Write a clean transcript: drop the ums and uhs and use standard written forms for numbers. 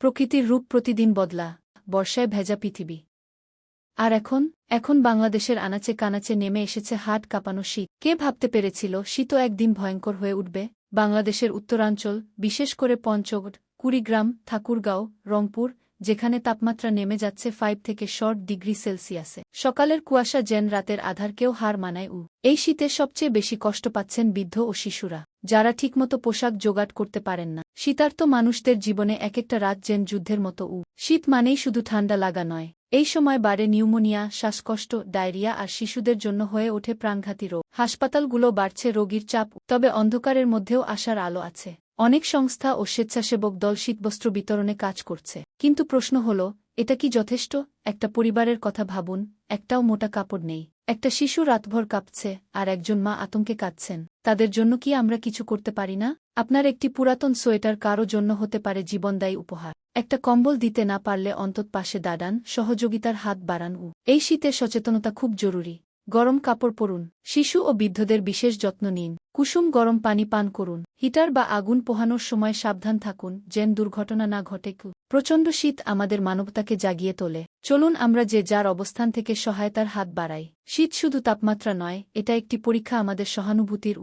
প্রকৃতির রূপ প্রতিদিন বদলা, বর্ষায় ভেজা পৃথিবী। আর এখন বাংলাদেশের আনাচে কানাচে নেমে এসেছে হাড় কাঁপানো শীত। কে ভাবতে পেরেছিল শীতও একদিন ভয়ঙ্কর হয়ে উঠবে? বাংলাদেশের উত্তরাঞ্চল, বিশেষ করে পঞ্চগড়, কুড়িগ্রাম, ঠাকুরগাঁও, রংপুর, যেখানে তাপমাত্রা নেমে যাচ্ছে 5 থেকে 6 ডিগ্রি সেলসিয়াসে। সকালের কুয়াশা যেন রাতের আধারকেও হার মানায়। এই শীতে সবচেয়ে বেশি কষ্ট পাচ্ছেন বৃদ্ধ ও শিশুরা, যারা ঠিকমতো পোশাক জোগাড় করতে পারেন না। শীতার্ত মানুষদের জীবনে এক একটা রাত যেন যুদ্ধের মতো। শীত মানেই শুধু ঠান্ডা লাগা নয়, এই সময় বাড়ে নিউমোনিয়া, শ্বাসকষ্ট, ডায়রিয়া আর শিশুদের জন্য হয়ে ওঠে প্রাণঘাতী রোগ। হাসপাতালগুলো বাড়ছে রোগীর চাপ, তবে অন্ধকারের মধ্যেও আশার আলো আছে। অনেক সংস্থা ও স্বেচ্ছাসেবক দল শীতবস্ত্র বিতরণে কাজ করছে। কিন্তু প্রশ্ন হল, এটা কি যথেষ্ট? একটা পরিবারের কথা ভাবুন, একটাও মোটা কাপড় নেই। একটা শিশু রাতভর কাঁপছে, আর একজন মা আতঙ্কে কাঁদছেন। তাদের জন্য কি আমরা কিছু করতে পারি না? আপনার একটি পুরাতন সোয়েটার কারো জন্য হতে পারে জীবনদায়ী উপহার। একটা কম্বল দিতে না পারলে অন্তত পাশে দাঁড়ান, সহযোগিতার হাত বাড়ান। এই শীতে সচেতনতা খুব জরুরি। গরম কাপড় পরুন, শিশু ও বৃদ্ধদের বিশেষ যত্ন নিন, কুসুম গরম পানি পান করুন, হিটার বা আগুন পোহানোর সময় সাবধান থাকুন যেন দুর্ঘটনা না ঘটে। প্রচণ্ড শীত আমাদের মানবতাকে জাগিয়ে তোলে। চলুন আমরা যে যার অবস্থান থেকে সহায়তার হাত বাড়াই। শীত শুধু তাপমাত্রা নয়, এটা একটি পরীক্ষা আমাদের সহানুভূতির।